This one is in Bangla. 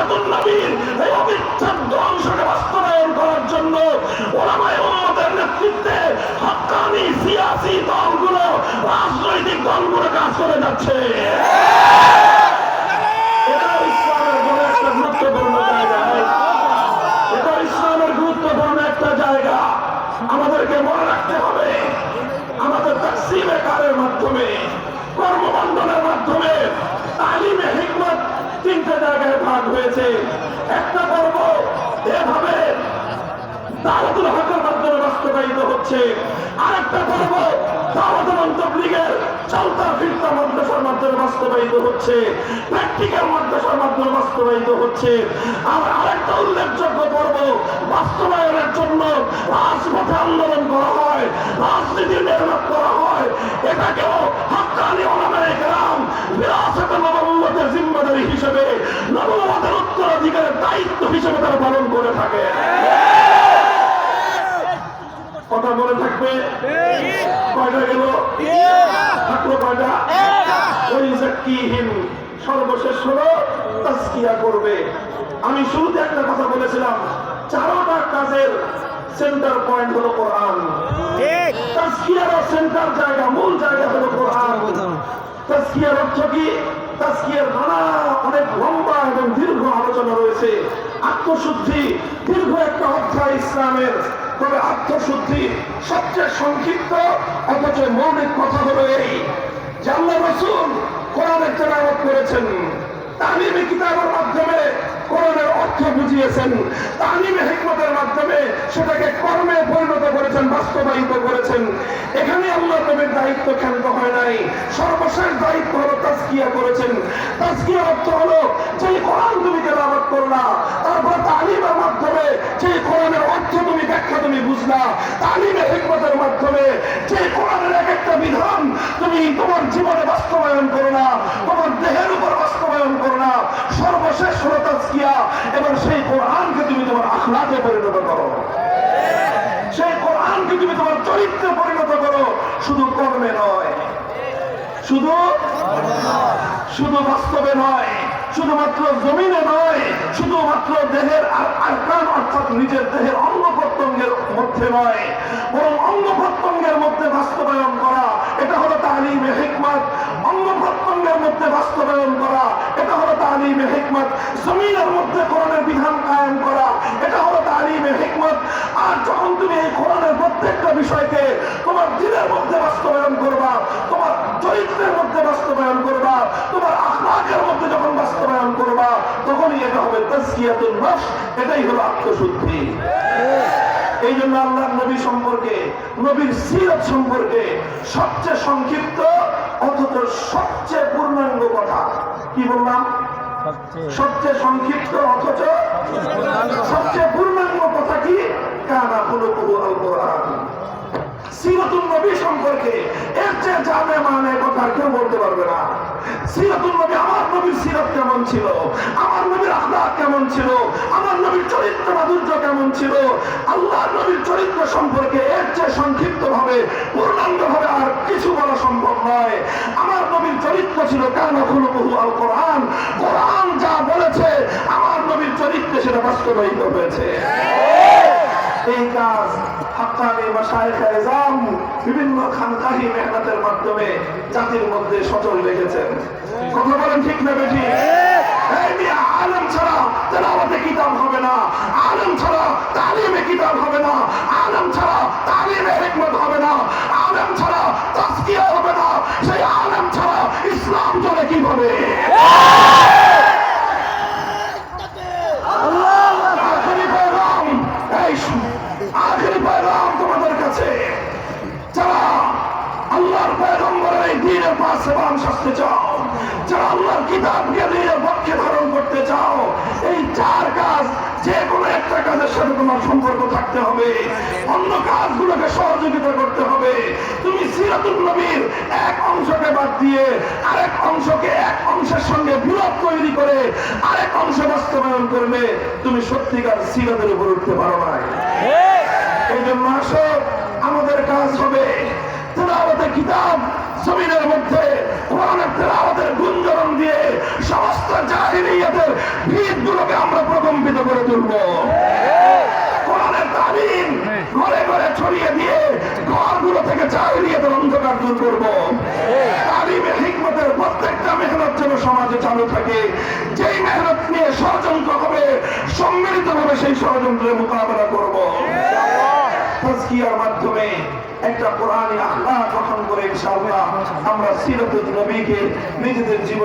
সিরাতুন নবীর এই অবিচ্ছেদ্য অংশকে বাস্তবায়ন করার জন্য ওলামায়ে উম্মতের নেতৃত্বে হক্কানি সিয়াসি দলগুলো, রাজনৈতিক দলগুলো কাজ করে যাচ্ছে। এটা ইসলামের বড় একটা গুরুত্বপূর্ণ জায়গা। এটা ইসলামের গুরুত্বপূর্ণ একটা জায়গা। আমাদেরকে মনে রাখতে হবে, আমাদের তাকসিমে কারের মাধ্যমে, কর্মবন্ধনের মাধ্যমে তালিমে হিকমত তিনটে জায়গায় ভাগ হয়েছে। একটা পর্ব এভাবে দাওয়াতুল হকের মাধ্যমে বাস্তবায়িত হচ্ছে, আরেকটা পর্ব দাওয়াত এবং তাবলীগের চলতা ফিরতা মাদ্রাসার মাধ্যমে বাস্তবায়িত হচ্ছে, প্র্যাকটিক্যাল মাদ্রাসার মাধ্যমে বাস্তবায়িত হচ্ছে। আর আরেকটা উল্লেখযোগ্য পর্ব বাস্তবায়নের জন্য রাজপথে আন্দোলন করা হয়, রাজনীতির মেহনত করা হয়। এটাকেও হক্কানি উলামায়ে কেরাম বিরাসতে নবুয়্বতের জিম্মাদারি হিসেবে, নবুয়্বতের উত্তরাধিকারের দায়িত্ব হিসেবে তারা পালন করে থাকে। কথা বলে থাকবে। কয়টা গেল? থাকলো কয়টা? ওই যাক্কিহিম, সর্বশেষ হলো তাজকিয়া করবে। আমি শুরুতে একটা কথা বলেছিলাম, চারটা কাজের সেন্টার পয়েন্ট হলো কোরআন। তাজকিয়ার সেন্টার জায়গা, মূল জায়গা হলো কোরআন। তাজকিয়ার অর্থ কি? তাজকিয়ার নানা অনেক লম্বা এবং দীর্ঘ আলোচনা রয়েছে। আত্মশুদ্ধি দীর্ঘ একটা অধ্যায় ইসলামের, তবে আত্মশুদ্ধি সবচেয়ে সংক্ষিপ্ত অথচ মৌলিক কথা হলো এই যে আল্লাহ রাসূল কোরআনের তেলাওয়াত করেছেন, তালিমে কিতাবের মাধ্যমে কোরআনের অর্থ বুঝিয়েছেন, তালিমে হিকমতের মাধ্যমে সেটাকে কর্মে পরিণত করেছেন, বাস্তবায়িত করেছেন। এখানে আল্লাহ নবীর দায়িত্ব ক্ষান্ত হয় নাই। সর্বশেষ দায়িত্ব হলো তাজকিয়া করেছেন। তাজকিয়ার অর্থ হলো যে কোরআন তুমি তেলাওয়াত করলা, তারপর তালিমের মাধ্যমে যে কোরআনের অর্থ তুমি ব্যাখ্যা তুমি বুঝলা, তালিমে হিকমতের মাধ্যমে যে কোরআনের এক একটা বিধান তুমি তোমার জীবনে বাস্তবায়ন করলা, তোমার দেহের উপর বাস্তবায়ন করলা। সর্বশেষ হলো তাজকিয়া। এবার সেই কোরআনকে তুমি তোমার আখলাকে পরিণত করো, সেই কোরআনকে তুমি তোমার চরিত্রে পরিণত করো। শুধু কর্মে নয়, শুধু বাস্তবে নয়, শুধুমাত্র জমিনে নয়, শুধুমাত্র দেহের আরকান অর্থাৎ নিজের দেহের অঙ্গ প্রত্যঙ্গের মধ্যে নয়, বরং অঙ্গ প্রত্যঙ্গের মধ্যে বাস্তবায়ন করা। এটা হলো তালিমে হিকমত। অঙ্গ প্রত্যঙ্গের মধ্যে বাস্তবায়ন করা, এটা হলো তালিমে হিকমত। জমিনের মধ্যে কোরআনের বিধান কায়েম করা, এটা হলো তালিমে হিকমত। আর যখন তুমি এই কোরআনের প্রত্যেকটা বিষয়কে তোমার দিলের মধ্যে বাস্তবায়ন করবা, তোমার চরিত্রের মধ্যে বাস্তবায়ন করবা, তোমার আখলাকের মধ্যে যখন বাস্তবায়ন করবা, তখনই এটা হবে তাজকিয়াতুন নফস। এটাই হলো আত্মশুদ্ধি। এই জন্য আল্লাহর নবী সম্পর্কে, নবীর সিরাত সম্পর্কে সবচেয়ে সংক্ষিপ্ত অথচ সবচেয়ে পূর্ণাঙ্গ কথা কি বললাম? সবচেয়ে সংক্ষিপ্ত অথচ সবচেয়ে পূর্ণাঙ্গ কথা কি? কানা খুলুকুহু আল কোরআন। সিরাতুন নবী সম্পর্কে এর চেয়ে জানে মানে কথা কেউ বলতে পারবে না। সিরাতুন নবী, আমার নবীর সিরাত কেমন ছিল, আমার নবীর আখলাক কেমন ছিল, আমার নবীর চরিত্র মাধুর্য কেমন ছিল, আল্লাহর নবীর চরিত্র সম্পর্কে এর চেয়ে সংক্ষিপ্ত ভাবে, পূর্ণাঙ্গ ভাবে আর কিছু বলা সম্ভব নয়। আমার নবীর চরিত্র ছিল কানা খুলুকুহু আল কোরআন। কোরআন যা বলেছে আমার নবীর চরিত্রে সেটা বাস্তবায়িত হয়েছে। এই কাজ হক্কানি মাশায়েখ ইজম বিভিন্ন খানকাহি মেহনতের মাধ্যমে জাতির মধ্যে সচল রেখেছেন। কথা বলেন ঠিক না বেশি? এই মিয়া, আলেম ছাড়া তেলাওয়াতে কিতাব হবে না, আলেম ছাড়া তালিমে কিতাব হবে না, আলেম ছাড়া তালিমে হিকমত হবে না, আলেম ছাড়া তাজকিয়া হবে না। সেই আলেম ছাড়া ইসলাম চলে কিভাবে? আখেরি পয়গাম তোমাদের কাছে, যারা আল্লাহর পয়গম্বরের এই দ্বীনের পাশে সাজতে চাও, যারা আল্লাহর কিতাবকে নিজের পক্ষে ধারণ করতে চাও, এই চার কাজ যে কোনো একটা কাজের সাথে তোমার সম্পর্ক থাকতে হবে, অন্য কাজগুলোকে সহযোগিতা করতে হবে। তুমি সিরাতুন নবীর এক অংশকে বাদ দিয়ে আরেক অংশকে, এক অংশের সঙ্গে বিরোধ তৈরি করে আরেক অংশ বাস্তবায়ন করলে তুমি সত্যিকার সিরাতের উপর উঠতে পারো না। এই জন্য আসো, আমাদের কাজ হবে তেলাওয়াতে কিতাব জমিনের মধ্যে কোরআনের তেলাওয়াতের গুঞ্জরণ দিয়ে সমস্ত জাহিলিয়াতের ভিতগুলোকে কম্পিত করে তুলব। কোরআনের তালিম ঘরে ঘরে ছড়িয়ে দিয়ে ঘরগুলো থেকে জাহিলিয়াতের অন্ধকার দূর করব। তালিমে হিকমতের প্রত্যেকটা মেহনত যেন সমাজে চালু থাকে। যেই মেহনত নিয়ে ষড়যন্ত্র হবে সম্মিলিতভাবে সেই ষড়যন্ত্রের মোকাবেলা করব। তাজকিয়ার মাধ্যমে একটা কোরআনী আখলাক গঠন করে ইনশাআল্লাহ আমরা সিরাতুন নবীকে নিজেদের জীবনে